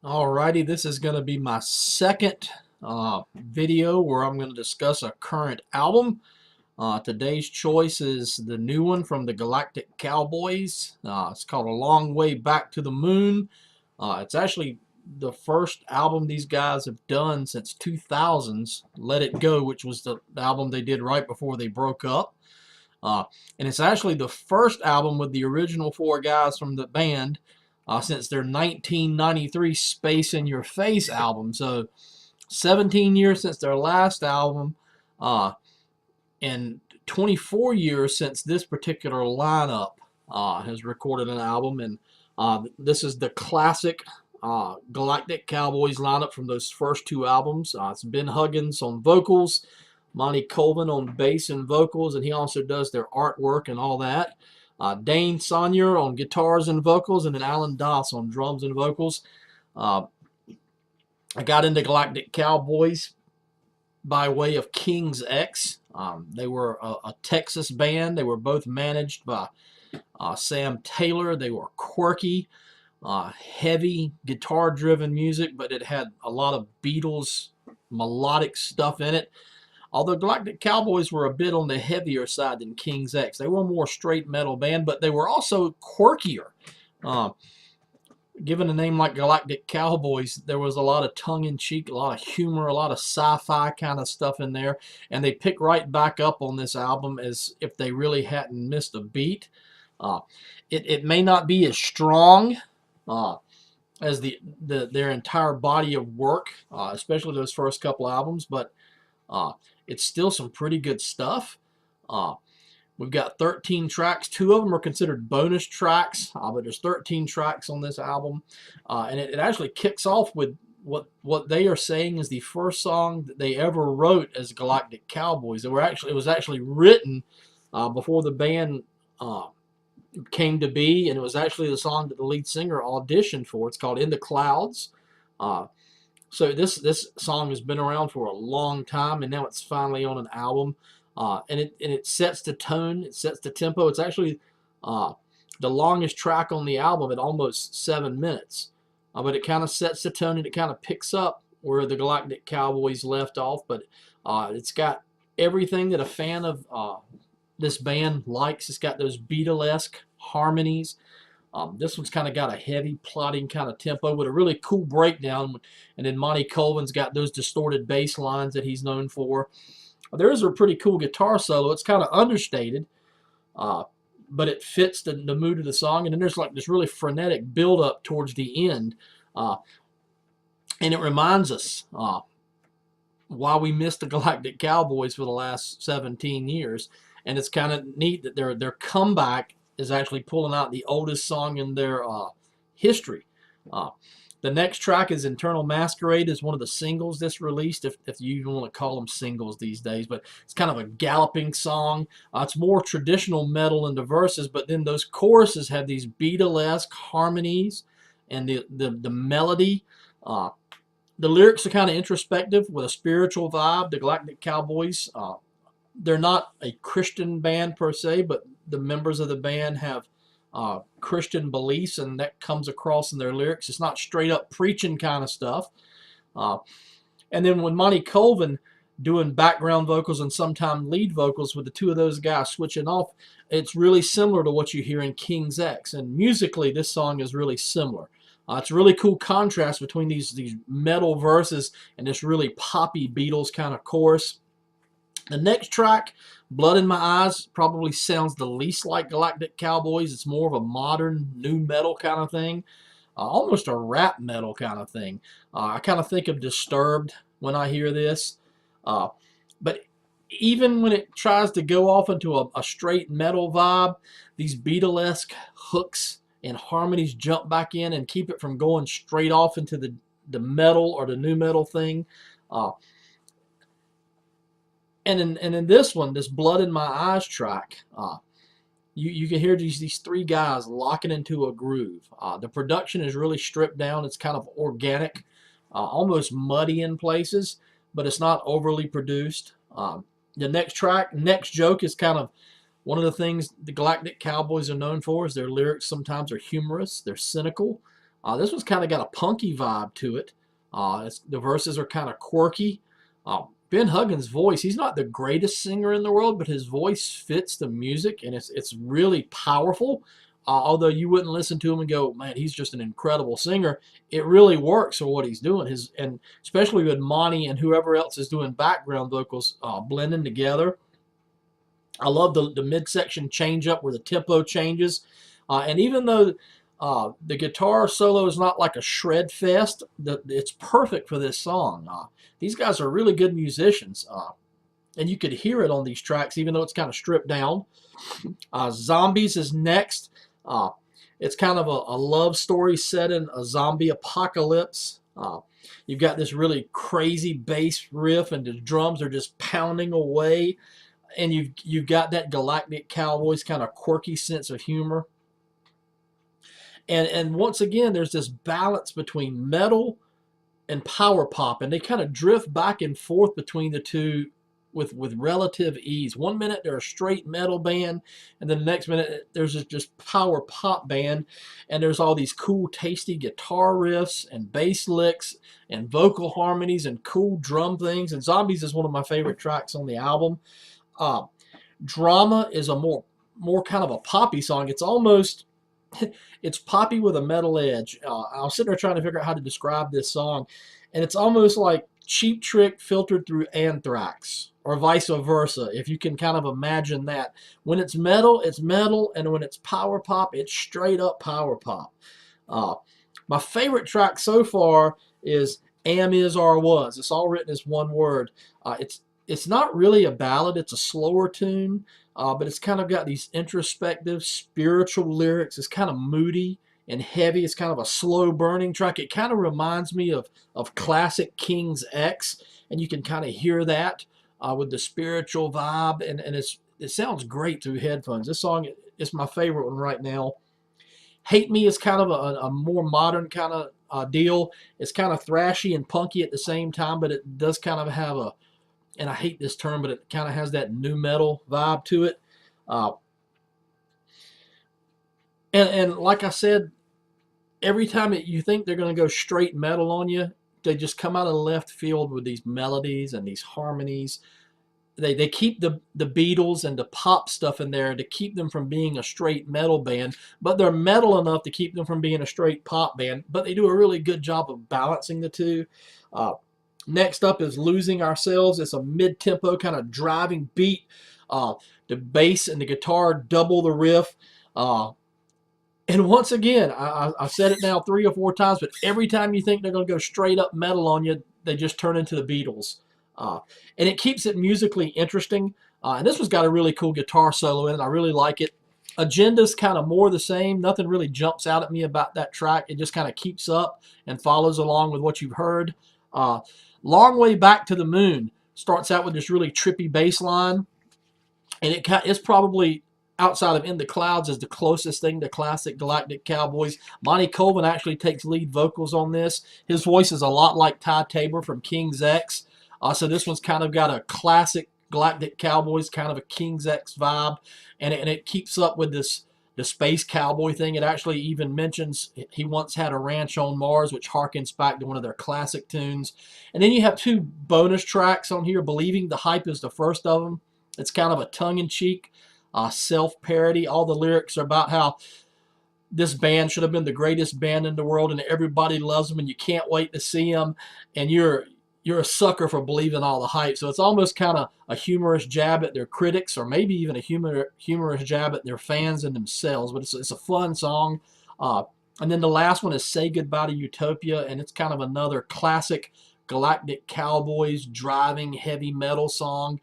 Alrighty, this is going to be my second video where I'm going to discuss a current album. Today's choice is the new one from the Galactic Cowboys. It's called A Long Way Back to the Moon. It's actually the first album these guys have done since 2000's Let It Go, which was the album they did right before they broke up. Uh, and it's actually the first album with the original four guys from the band since their 1993 Space in Your Face album. So 17 years since their last album, and 24 years since this particular lineup has recorded an album. And this is the classic Galactic Cowboys lineup from those first two albums. It's Ben Huggins on vocals, Monty Colvin on bass and vocals, and he also does their artwork and all that. Dane Sonier on guitars and vocals, and then Alan Doss on drums and vocals. I got into Galactic Cowboys by way of King's X. They were a Texas band. They were both managed by Sam Taylor. They were quirky, heavy guitar-driven music, but it had a lot of Beatles melodic stuff in it. Although Galactic Cowboys were a bit on the heavier side than King's X. They were a more straight metal band, but they were also quirkier. Given a name like Galactic Cowboys, there was a lot of tongue-in-cheek, a lot of humor, a lot of sci-fi kind of stuff in there. And they pick right back up on this album as if they really hadn't missed a beat. It may not be as strong as their entire body of work, especially those first couple albums, but it's still some pretty good stuff. We've got 13 tracks. 2 of them are considered bonus tracks, but there's 13 tracks on this album. And it actually kicks off with what they are saying is the first song that they ever wrote as Galactic Cowboys. It was actually written before the band came to be, and it was actually the song that the lead singer auditioned for. It's called In the Clouds. So this song has been around for a long time, and now it's finally on an album. And it sets the tone, it sets the tempo. It's actually the longest track on the album at almost 7 minutes. But it kind of sets the tone, and it kind of picks up where the Galactic Cowboys left off. But it's got everything that a fan of this band likes. It's got those Beatlesque harmonies. This one's kind of got a heavy, plodding kind of tempo with a really cool breakdown. And then Monty Colvin's got those distorted bass lines that he's known for. There is a pretty cool guitar solo. It's kind of understated, but it fits the mood of the song. And then there's like this really frenetic build-up towards the end. And it reminds us why we missed the Galactic Cowboys for the last 17 years. And it's kind of neat that their comeback is actually pulling out the oldest song in their history. The next track is Internal Masquerade, is one of the singles that's released, if you even want to call them singles these days. But it's kind of a galloping song. It's more traditional metal in the verses, but then those choruses have these Beatlesque harmonies and the melody. The lyrics are kind of introspective with a spiritual vibe. The Galactic Cowboys, they're not a Christian band per se, but the members of the band have Christian beliefs, and that comes across in their lyrics. It's not straight up preaching kind of stuff. And then when Monty Colvin doing background vocals and sometimes lead vocals with the two of those guys switching off, it's really similar to what you hear in King's X. And musically, this song is really similar. It's a really cool contrast between these metal verses and this really poppy Beatles kind of chorus. The next track, Blood in My Eyes, probably sounds the least like Galactic Cowboys. It's more of a modern new metal kind of thing, almost a rap metal kind of thing. I kind of think of Disturbed when I hear this. But even when it tries to go off into a straight metal vibe, these Beatlesque hooks and harmonies jump back in and keep it from going straight off into the metal or the new metal thing. And in this one, this Blood in My Eyes track, you can hear these 3 guys locking into a groove. The production is really stripped down. It's kind of organic, almost muddy in places, but it's not overly produced. The next track, Next Joke, is kind of one of the things the Galactic Cowboys are known for is their lyrics sometimes are humorous, they're cynical, This one's kind of got a punky vibe to it. The verses are kind of quirky. Ben Huggins' voice, he's not the greatest singer in the world, but his voice fits the music, and it's really powerful. Although you wouldn't listen to him and go, man, he's just an incredible singer. It really works for what he's doing. And especially with Monty and whoever else is doing background vocals blending together. I love the midsection change up where the tempo changes. And even though the guitar solo is not like a shred fest, it's perfect for this song. These guys are really good musicians. And you could hear it on these tracks, even though it's kind of stripped down. Zombies is next. It's kind of a love story set in a zombie apocalypse. You've got this really crazy bass riff, and the drums are just pounding away. And you've got that Galactic Cowboys kind of quirky sense of humor. And once again, there's this balance between metal and power pop, and they kind of drift back and forth between the two with relative ease. 1 minute they're a straight metal band, and then the next minute there's just power pop band, and there's all these cool, tasty guitar riffs and bass licks and vocal harmonies and cool drum things. And Zombies is one of my favorite tracks on the album. Drama is a more kind of a poppy song. It's almost it's poppy with a metal edge. I was sitting there trying to figure out how to describe this song, and it's almost like Cheap Trick filtered through Anthrax, or vice versa, if you can kind of imagine that. When it's metal, and when it's power pop, it's straight up power pop. My favorite track so far is Am, Is, Or Was. It's all written as one word. It's not really a ballad. It's a slower tune, but it's kind of got these introspective, spiritual lyrics. It's kind of moody and heavy. It's kind of a slow burning track. It kind of reminds me of classic King's X, and you can kind of hear that with the spiritual vibe, and it sounds great through headphones. This song is my favorite one right now. Hate Me is kind of a more modern kind of deal. It's kind of thrashy and punky at the same time, but it does kind of have and I hate this term, but it kind of has that nu metal vibe to it. And like I said, every time you think they're going to go straight metal on you, they just come out of left field with these melodies and these harmonies. They keep the Beatles and the pop stuff in there to keep them from being a straight metal band, but they're metal enough to keep them from being a straight pop band. But they do a really good job of balancing the two. Next up is Losing Ourselves. It's a mid-tempo kind of driving beat. The bass and the guitar double the riff. And once again, I've said it now 3 or 4 times, but every time you think they're going to go straight up metal on you, they just turn into the Beatles. And it keeps it musically interesting. And this one's got a really cool guitar solo in it. I really like it. Agenda's kind of more the same. Nothing really jumps out at me about that track. It just kind of keeps up and follows along with what you've heard. Long Way Back to the Moon starts out with this really trippy bass line. And it's probably, outside of In the Clouds, is the closest thing to classic Galactic Cowboys. Monty Colvin actually takes lead vocals on this. His voice is a lot like Ty Tabor from King's X. So this one's kind of got a classic Galactic Cowboys, kind of a King's X vibe. And it keeps up with the space cowboy thing. It actually even mentions he once had a ranch on Mars, which harkens back to one of their classic tunes. And then you have 2 bonus tracks on here. Believing the Hype is the first of them. It's kind of a tongue-in-cheek self-parody. All the lyrics are about how this band should have been the greatest band in the world, and everybody loves them, and you can't wait to see them, and you're a sucker for believing all the hype. So it's almost kind of a humorous jab at their critics, or maybe even a humorous jab at their fans and themselves. But it's a fun song. And then the last one is Say Goodbye to Utopia, and it's kind of another classic Galactic Cowboys driving heavy metal song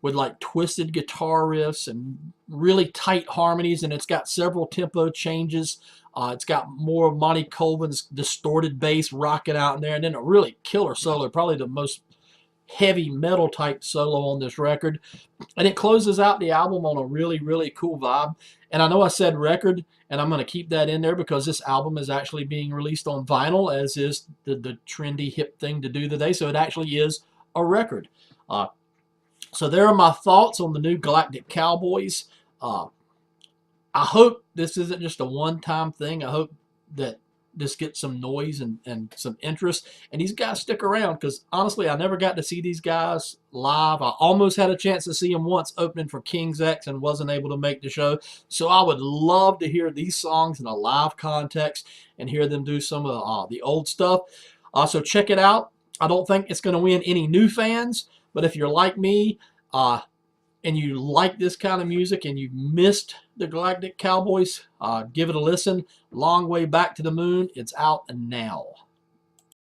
with like twisted guitar riffs and really tight harmonies, and it's got several tempo changes. It's got more of Monty Colvin's distorted bass rocking out in there, and then a really killer solo, probably the most heavy metal type solo on this record. And it closes out the album on a really, really cool vibe. And I know I said record, and I'm going to keep that in there because this album is actually being released on vinyl, as is the trendy hip thing to do today. So it actually is a record. So there are my thoughts on the new Galactic Cowboys. I hope this isn't just a one-time thing. I hope that just get some noise and some interest. And these guys stick around because honestly, I never got to see these guys live. I almost had a chance to see them once opening for King's X and wasn't able to make the show. So I would love to hear these songs in a live context and hear them do some of the old stuff. So check it out. I don't think it's going to win any new fans, but if you're like me, and you like this kind of music and you missed the Galactic Cowboys, give it a listen. Long Way Back to the Moon. It's out now.